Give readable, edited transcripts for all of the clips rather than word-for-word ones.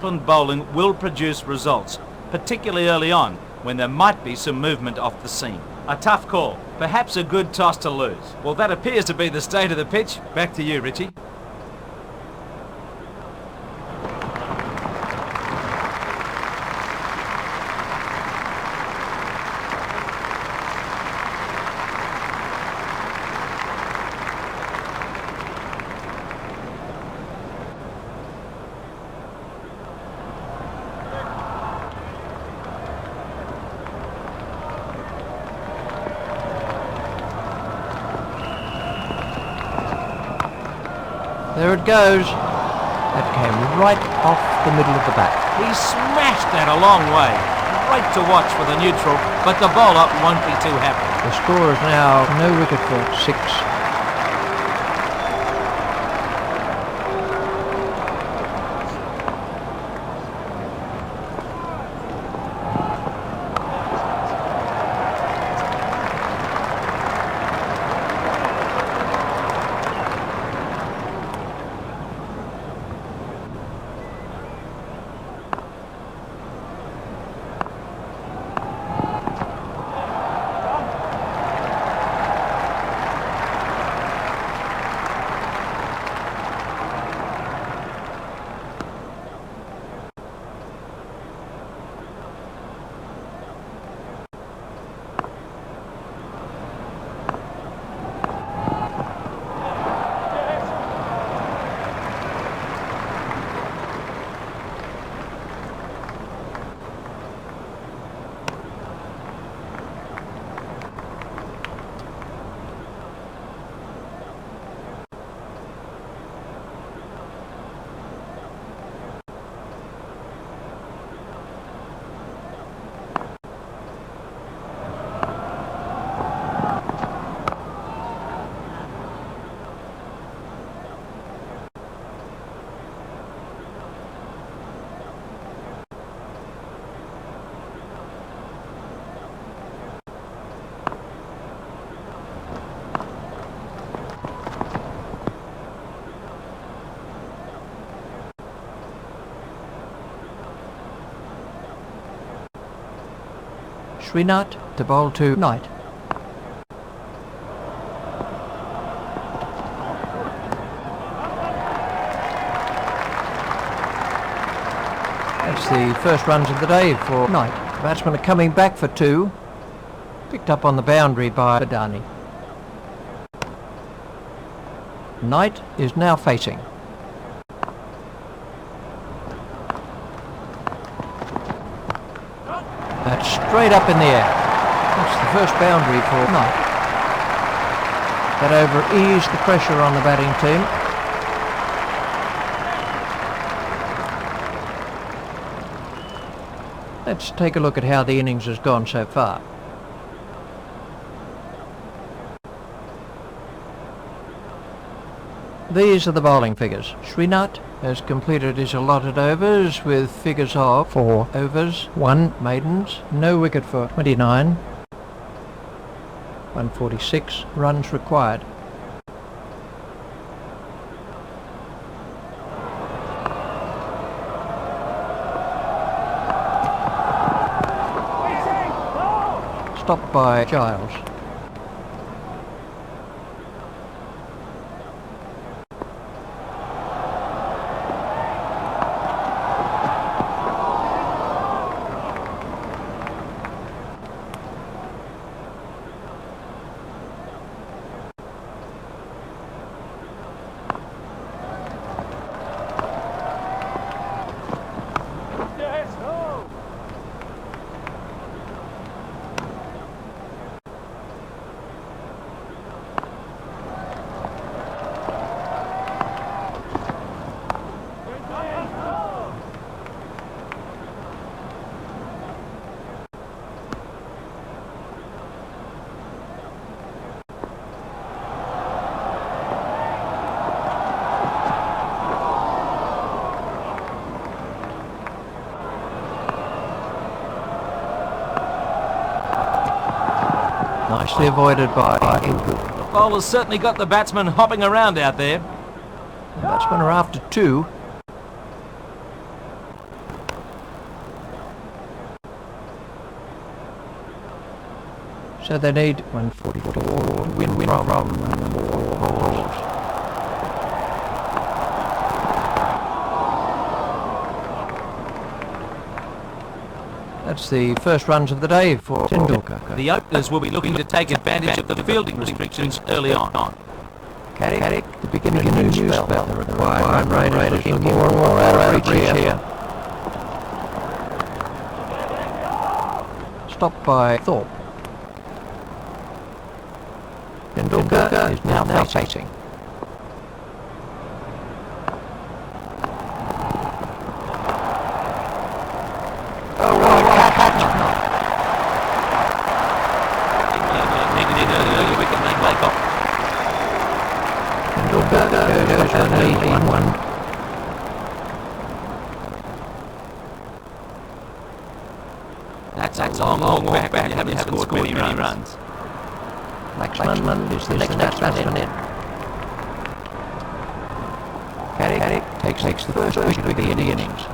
bowling will produce results, particularly early on, when there might be some movement off the seam. A tough call, perhaps a good toss to lose. Well, that appears to be the state of the pitch. Back to you, Richie. There it goes. That came right off the middle of the bat. He smashed that a long way. Great to watch for the neutral, but the bowler won't be too happy. The score is now no wicket for 6. Srinath to bowl to Knight. That's the first runs of the day for Knight. The batsmen are coming back for 2. Picked up on the boundary by Badani. Knight is now facing. That's straight up in the air. That's the first boundary for Knight. That over eased the pressure on the batting team. Let's take a look at how the innings has gone so far. These are the bowling figures. Srinath has completed his allotted overs with figures of 4 overs, 1 maidens, no wicket for 29, 146 runs required. Stopped by Giles. Nicely avoided by ENG. The bowler's certainly got the batsman hopping around out there. The batsmen are after 2. So they need 144 to win from 4 balls. That's the first runs of the day for Tendulkar. The openers will be looking to take advantage of the fielding restrictions early on. Caddick to begin a new spell. The required run rate is looking more and more out of reach here. Stopped by Thorpe. Tendulkar is now facing. That's a long walk back. You haven't scored many runs. Laxman is the next batsman in. Caddick takes the first wicket of the innings.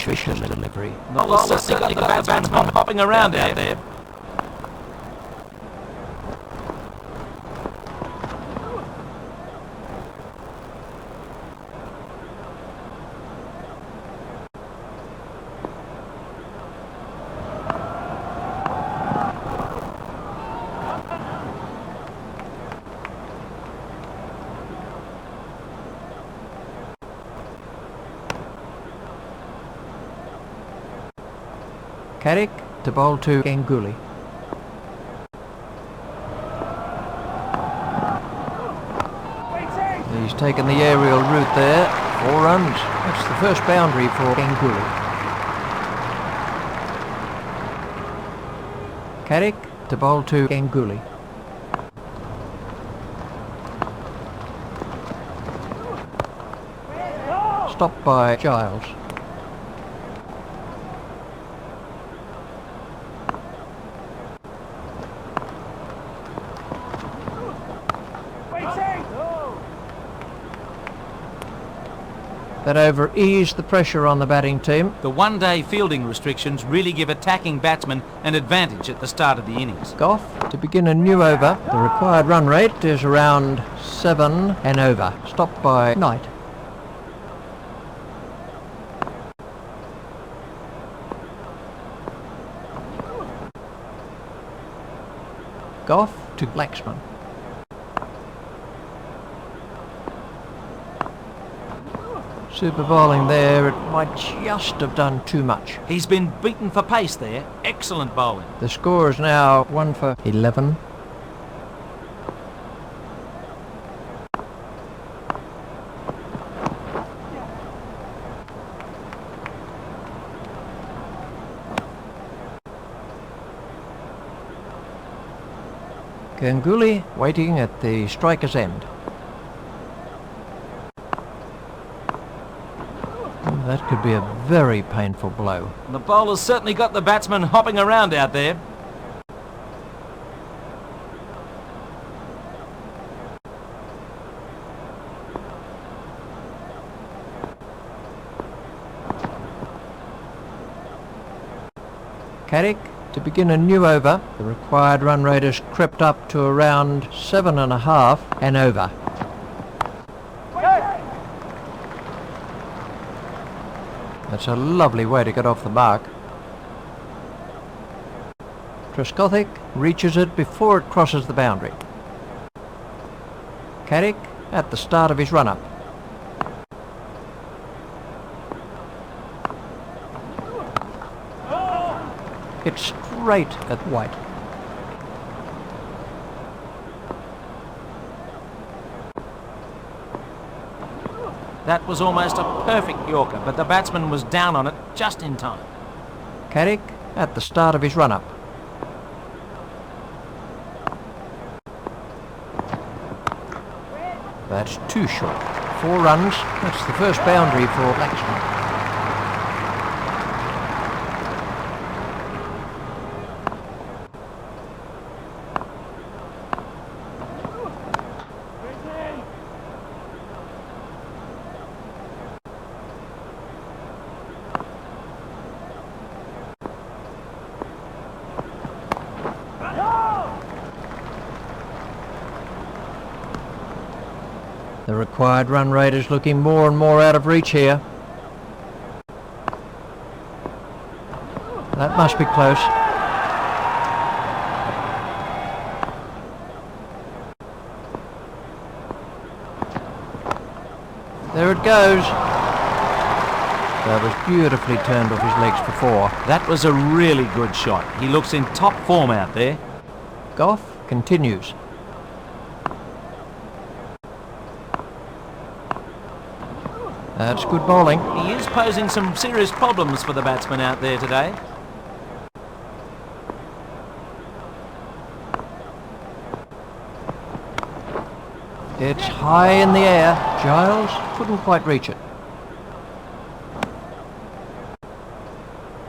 Vicious delivery. The bowler's got the batsman hopping around out there. Caddick to bowl to Ganguly. He's taken the aerial route there. 4 runs. That's the first boundary for Ganguly. Caddick to bowl to Ganguly. Stopped by Giles. That over eased the pressure on the batting team. The one-day fielding restrictions really give attacking batsmen an advantage at the start of the innings. Goff to begin a new over. The required run rate is around 7 and over. Stopped by Knight. Goff to Laxman. Super bowling there, it might just have done too much. He's been beaten for pace there. Excellent bowling. The score is now 1 for 11. Ganguly waiting at the striker's end. That could be a very painful blow. The bowler's certainly got the batsman hopping around out there. Caddick to begin a new over. The required run rate has crept up to around 7.5 and over. That's a lovely way to get off the mark. Trescothick reaches it before it crosses the boundary. Caddick at the start of his run-up. It's straight at White. That was almost a perfect Yorker, but the batsman was down on it just in time. Caddick at the start of his run-up. That's too short. 4 runs. That's the first boundary for Laxman. The required run rate is looking more and more out of reach here. That must be close. There it goes. That was beautifully turned off his legs before. That was a really good shot. He looks in top form out there. Goff continues. That's good bowling. He is posing some serious problems for the batsman out there today. It's high in the air. Giles couldn't quite reach it.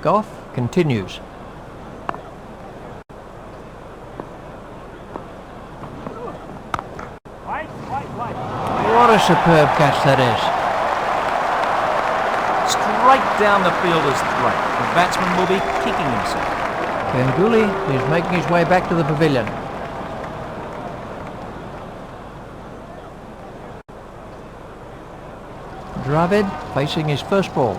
Goff continues. What a superb catch that is. Straight down the fielder's throat. The batsman will be kicking himself. Ganguly is making his way back to the pavilion. Dravid facing his first ball.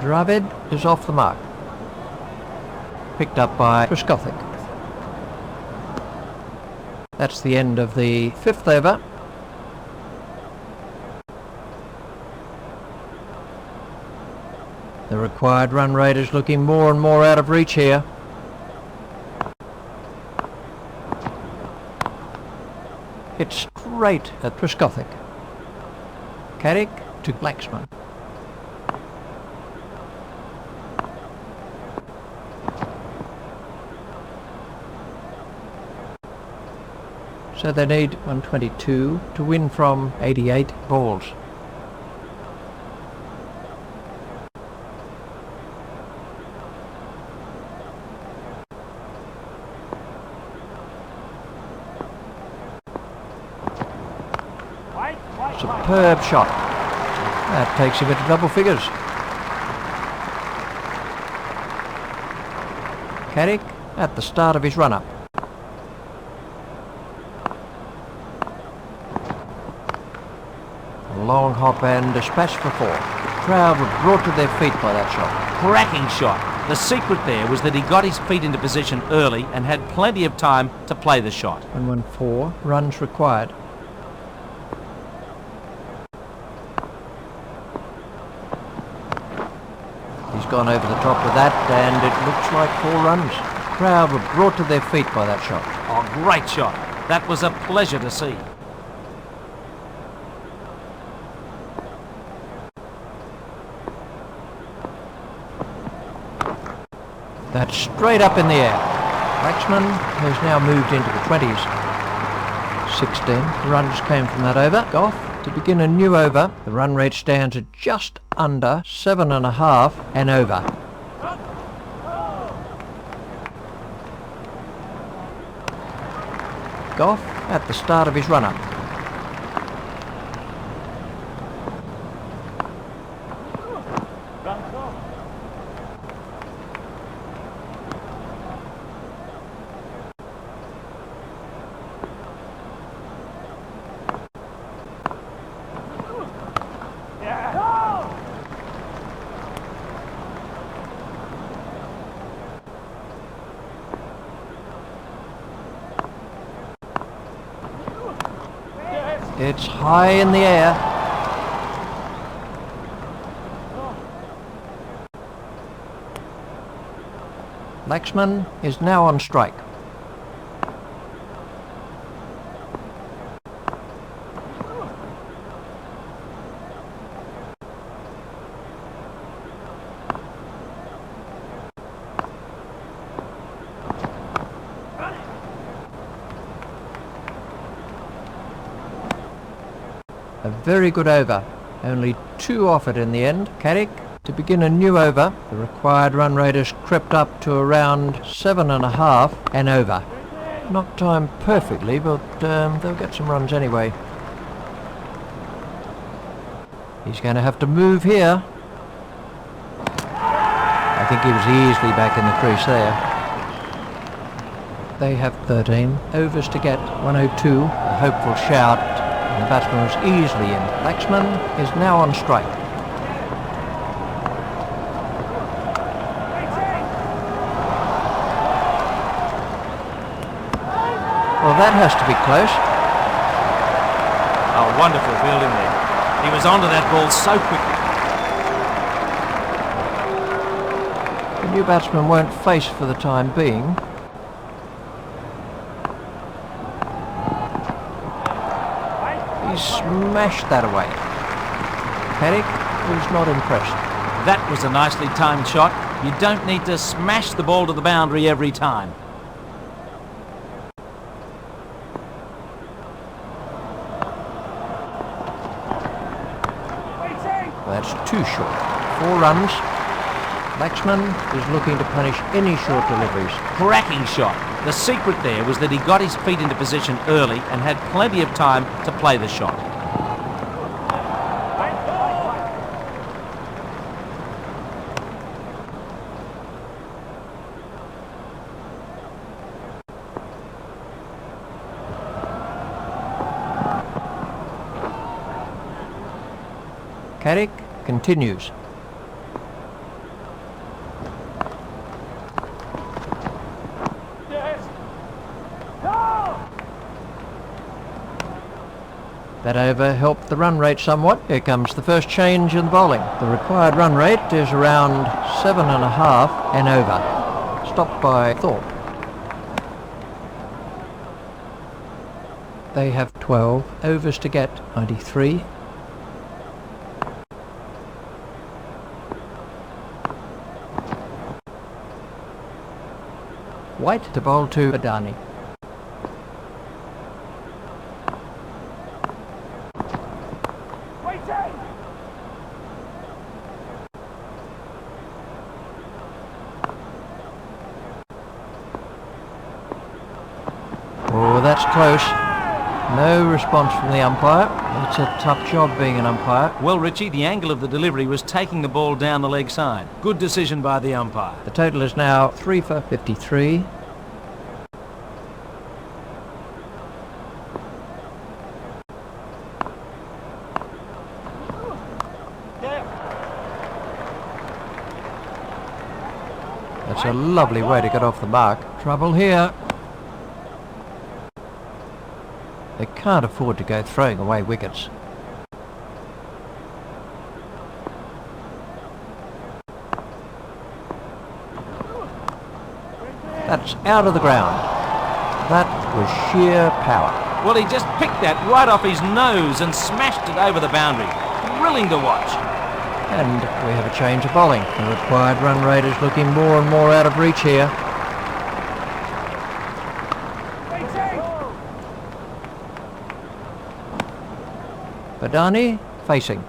Dravid is off the mark. Picked up by Trescothick. That's the end of the 5th over. The required run rate is looking more and more out of reach here. Hit straight at Trescothick. Carrick to Laxman. So they need 122 to win from 88 balls. Superb shot. That takes him into double figures. Carrick at the start of his run-up. Long hop and dispatch for 4. The crowd were brought to their feet by that shot. Cracking shot. The secret there was that he got his feet into position early and had plenty of time to play the shot. 114 runs required. He's gone over the top of that and it looks like 4 runs. The crowd were brought to their feet by that shot. Oh, great shot. That was a pleasure to see. That's straight up in the air. Laxman has now moved into the 20s. 16 runs came from that over. Goff to begin a new over. The run rate stands at just under 7.5 and over. Goff at the start of his run-up. It's high in the air. Laxman is now on strike. A very good over. Only 2 offered in the end. Carrick to begin a new over. The required run rate has crept up to around 7.5 and over. Not timed perfectly, but they'll get some runs anyway. He's going to have to move here. A I think he was easily back in the crease there. They have 13 overs to get 102. A hopeful shout, and the batsman was easily in. Laxman is now on strike. Well, that has to be close. A wonderful fielding there. He was onto that ball so quickly. The new batsmen won't face for the time being. He smashed that away. Paddock was not impressed. That was a nicely timed shot. You don't need to smash the ball to the boundary every time. That's too short. 4 runs. Laxman is looking to punish any short deliveries. Cracking shot. The secret there was that he got his feet into position early and had plenty of time to play the shot. Carrick continues. That over helped the run rate somewhat. Here comes the first change in the bowling. The required run rate is around 7.5 and over. Stopped by Thorpe. They have 12 overs to get 93. White to bowl to Adani. Oh, that's close. No response from the umpire. It's a tough job being an umpire. Well, Richie, the angle of the delivery was taking the ball down the leg side. Good decision by the umpire. The total is now 3 for 53. That's a lovely way to get off the mark. Trouble here. They can't afford to go throwing away wickets. That's out of the ground. That was sheer power. Well, he just picked that right off his nose and smashed it over the boundary. Thrilling to watch. And we have a change of bowling. The required run rate is looking more and more out of reach here. Badani facing.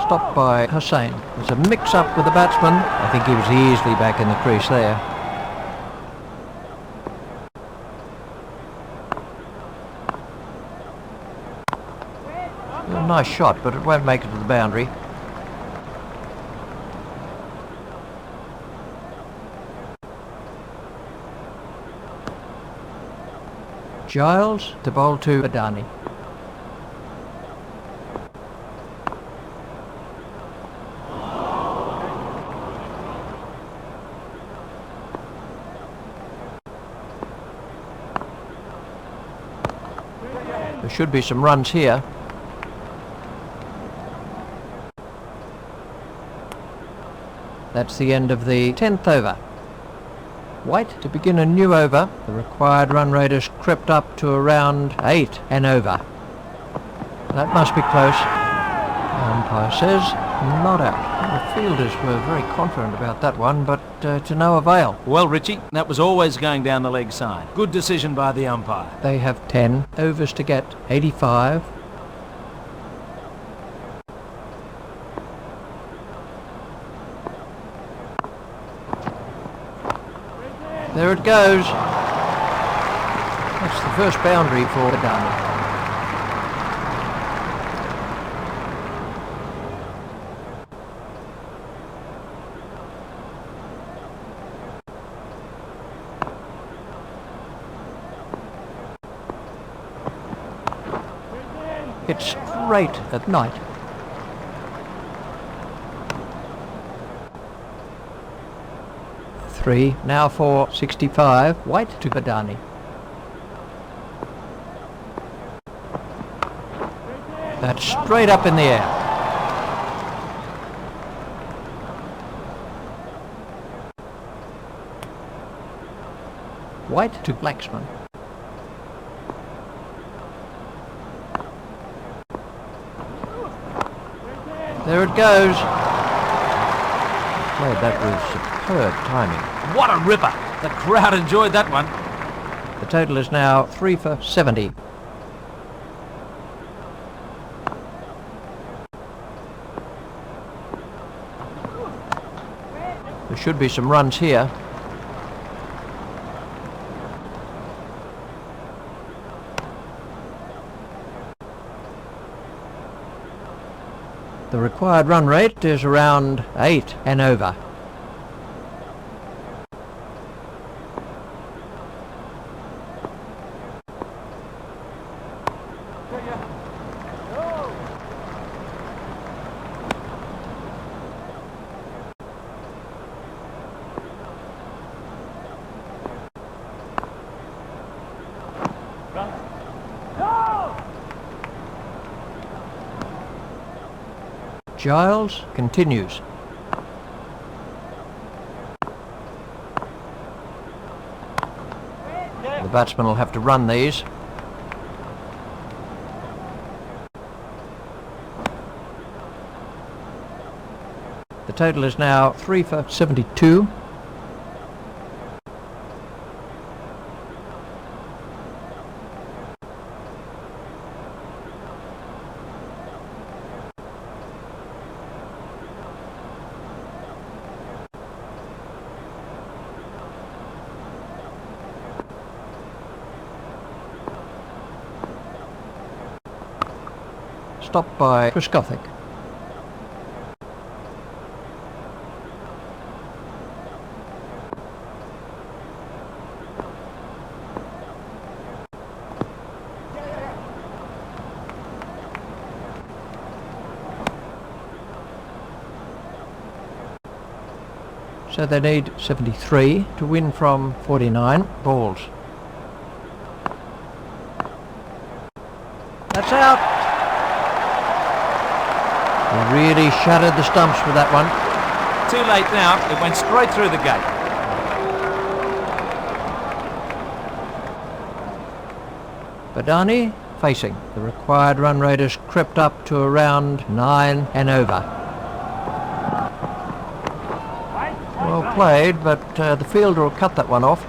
Stopped by Hussain. There's a mix-up with the batsman. I think he was easily back in the crease there. A nice shot, but it won't make it to the boundary. Giles to bowl to Adani. There should be some runs here. That's the end of the 10th over. White to begin a new over. The required run rate has crept up to around 8 and over. That must be close. The umpire says not out. The fielders were very confident about that one, but to no avail. Well, Richie, that was always going down the leg side. Good decision by the umpire. They have 10 overs to get 85. There it goes. That's the first boundary for Adani. It's straight at night. Three, now for 65, white to Adani. That's straight up in the air. White to Laxman. There it goes. Played that with superb timing. What a ripper! The crowd enjoyed that one. The total is now 3 for 70. There should be some runs here. The required run rate is around 8 and over. Giles continues. The batsman will have to run these. The total is now 3 for 72. Stopped by Trescothick. So they need 73 to win from 49 balls. That's out. He really shattered the stumps with that one. Too late now, it went straight through the gate. Adani facing. The required run rate has crept up to around 9 and over. Well played, but the fielder will cut that one off.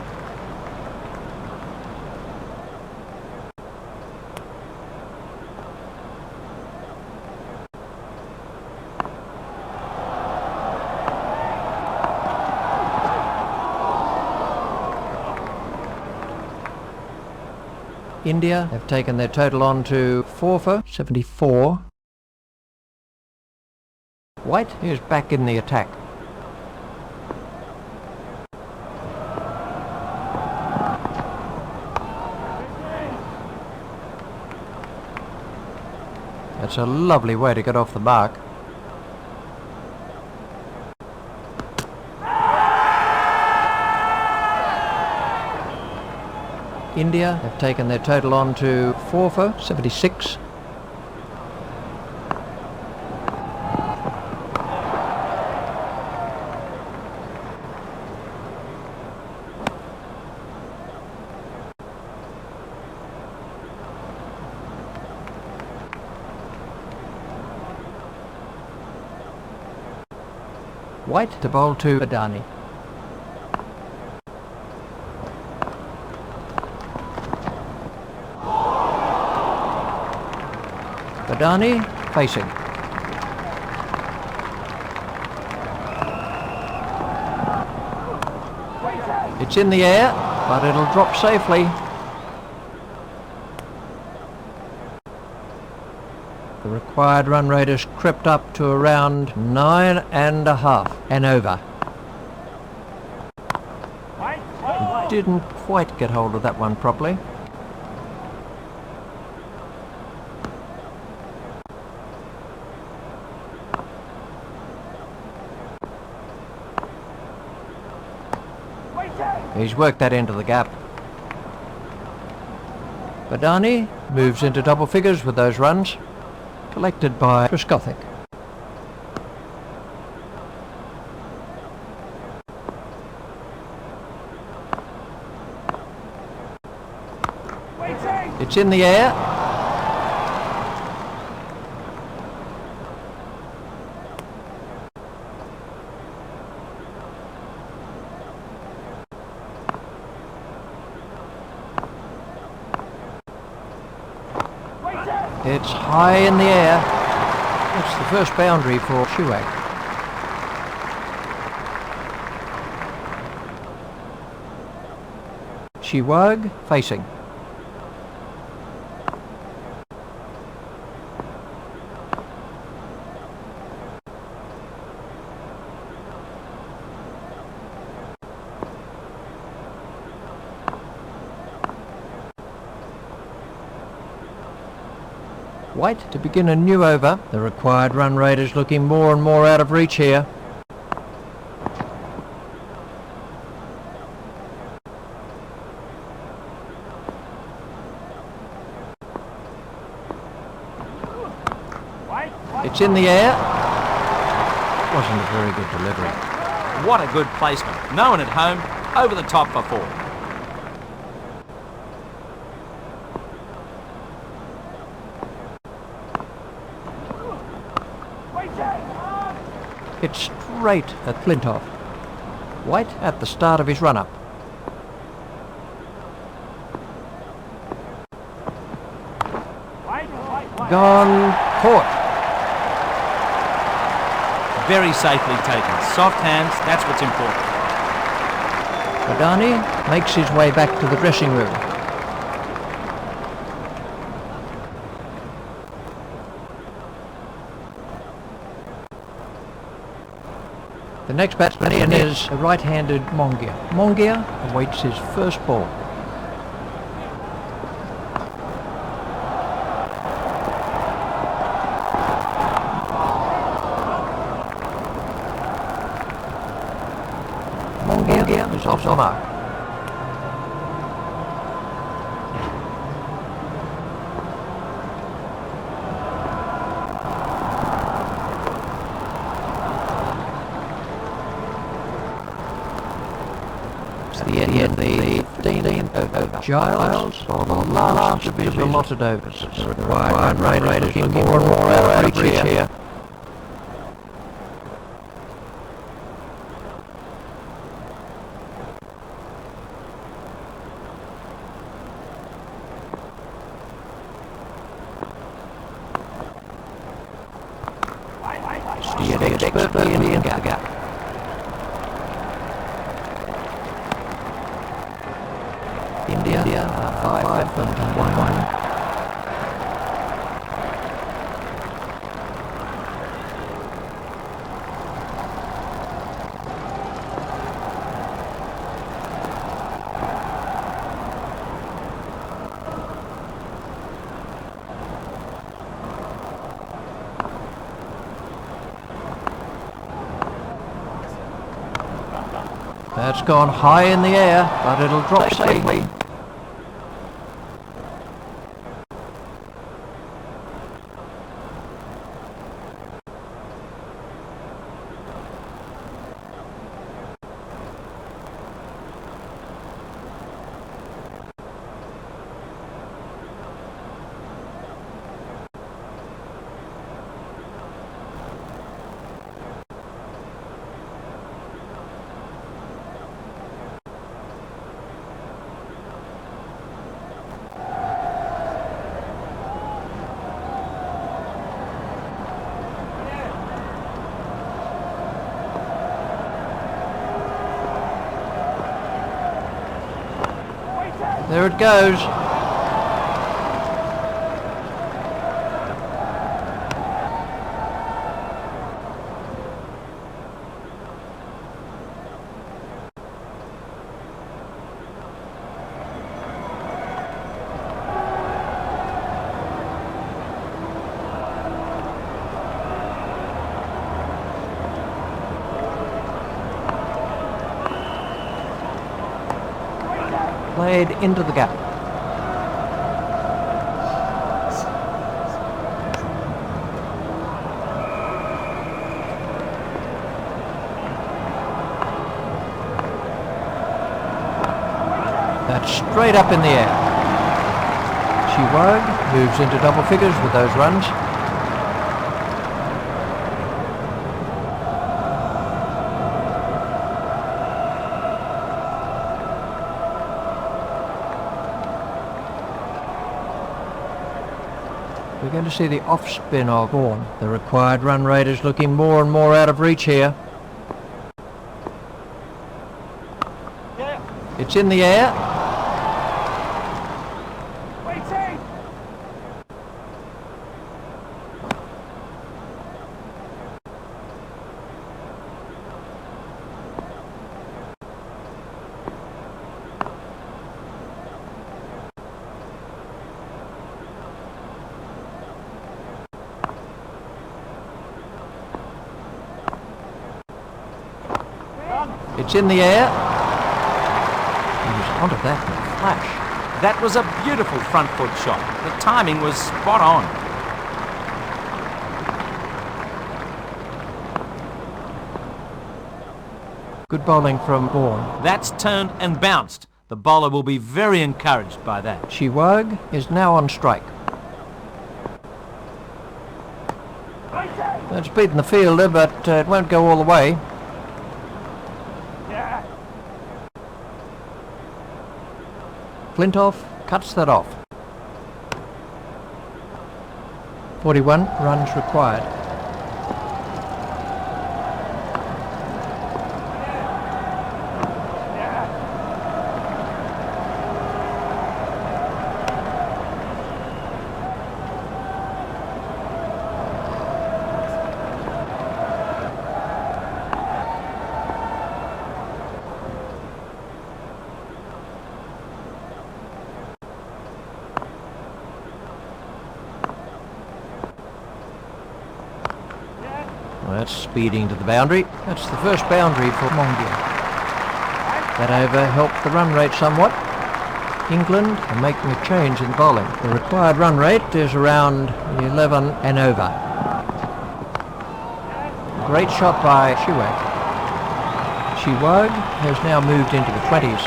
India have taken their total on to 4 for 74. White is back in the attack. That's a lovely way to get off the mark. India have taken their total on to 4 for 76. White to bowl to Adani. Adani facing. It's in the air, but it'll drop safely. The required run rate has crept up to around 9.5 and over. Didn't quite get hold of that one properly. He's worked that into the gap. Badani moves into double figures with those runs, collected by Trescothick. It's in the air. It's high in the air. It's the first boundary for Sehwag. Sehwag facing. White to begin a new over. The required run rate is looking more and more out of reach here. It's in the air. Wasn't a very good delivery. What a good placement. No one at home, over the top for 4. It's straight at Flintoff. White at the start of his run-up. Gone, caught. Very safely taken. Soft hands, that's what's important. Badani makes his way back to the dressing room. The next batsman in is a right-handed Mongia. Mongia awaits his first ball. Mongia is off the mark. The end of the 15th over. Giles for the last of his allotted overs. The required run rate is looking more and more out of reach here. Steered expertly in the gap. India 5 and 1. That's gone high in the air, but it'll drop safely. There it goes. Played into the gap. That's straight up in the air. Sehwag moves into double figures with those runs. We're going to see the off-spin of Vaughan. The required run rate is looking more and more out of reach here. It's in the air. It's in the air. He was onto that in a flash. That was a beautiful front foot shot. The timing was spot on. Good bowling from Vaughan. That's turned and bounced. The bowler will be very encouraged by that. Sehwag is now on strike. That's beaten the fielder, but it won't go all the way. Flintoff cuts that off. 41 runs required. That's speeding to the boundary. That's the first boundary for Mongia. That over helped the run rate somewhat. England are making a change in bowling. The required run rate is around 11 and over. Great shot by Sehwag. Sehwag has now moved into the 20s.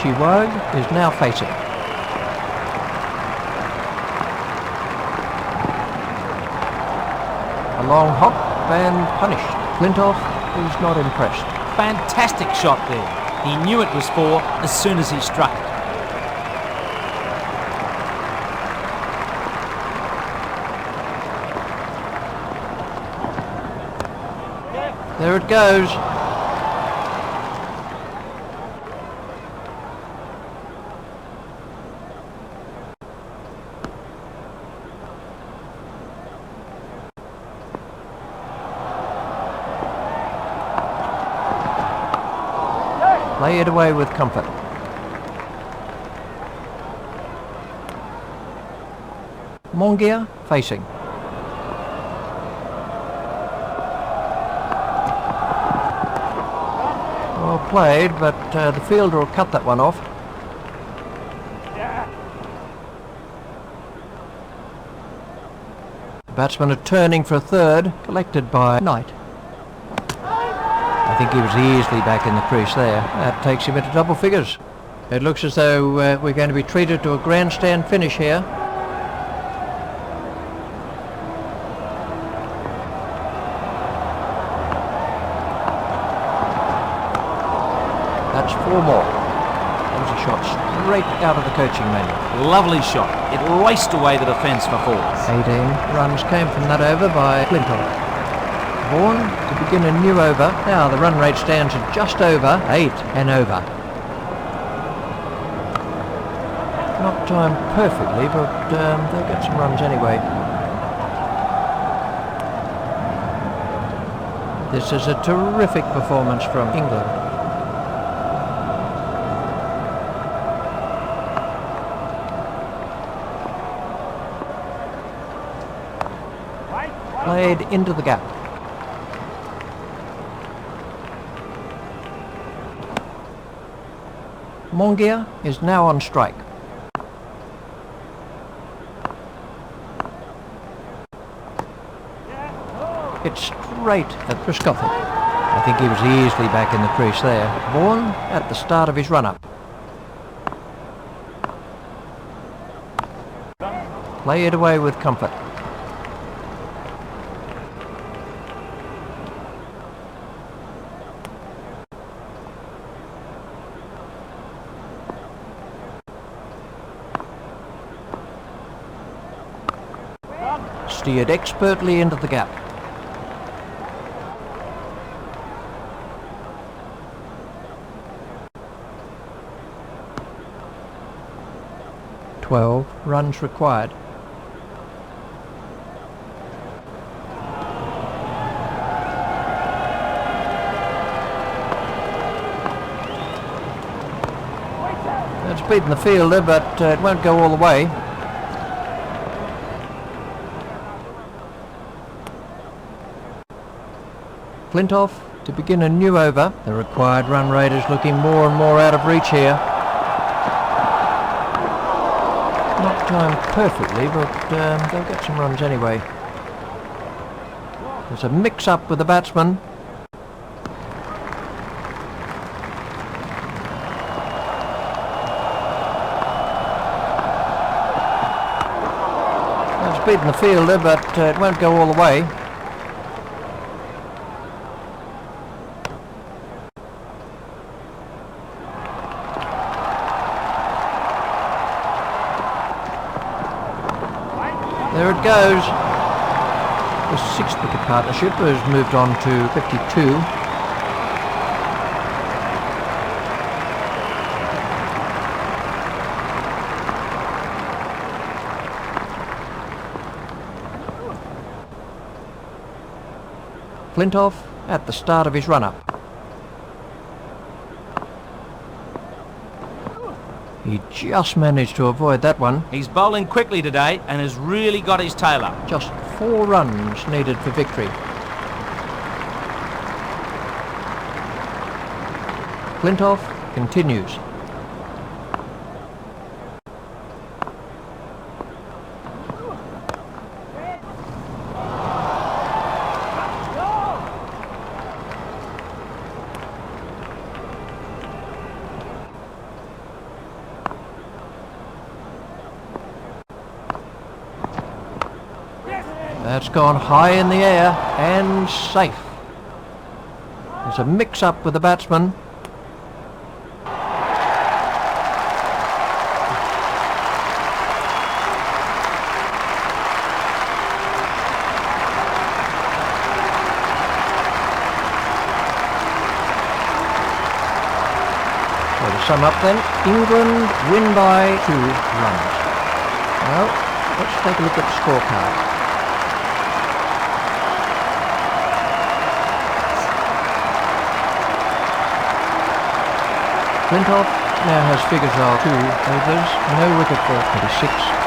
Sehwag is now facing. A long hop and punished. Flintoff is not impressed. Fantastic shot there. He knew it was four as soon as he struck it. There it goes. Play it away with comfort. Mongia facing. Well played, but the fielder will cut that one off. The batsmen are turning for a third, collected by Knight. I think he was easily back in the crease there. That takes him into double figures. It looks as though we're going to be treated to a grandstand finish here. That's four more. That was a shot straight out of the coaching manual. Lovely shot. It raced away the defence for four. 18 runs came from that over by Flintoff. Vaughan to begin a new over. Now the run rate stands at just over 8 and over. Not timed perfectly, but they'll get some runs anyway. This is a terrific performance from England. Played into the gap. Mongia is now on strike. It's straight at Trescothick. I think he was easily back in the crease there. Vaughan at the start of his run-up. Play it away with comfort. Steered expertly into the gap. Runs required. It's beaten the fielder, but it won't go all the way. Flintoff to begin a new over. The required run rate is looking more and more out of reach here. Not timed perfectly, but they'll get some runs anyway. There's a mix-up with the batsman. It's beaten the fielder, but it won't go all the way. There it goes. The sixth wicket partnership has moved on to 52. Flintoff at the start of his run-up. He just managed to avoid that one. He's bowling quickly today and has really got his tail up. Just 4 runs needed for victory. Flintoff continues. That's gone high in the air and safe. There's a mix-up with the batsman. So to sum up then, England win by 2 runs. Now, let's take a look at the scorecard. Flintoff now has figures of 2 overs, no wicket for 26.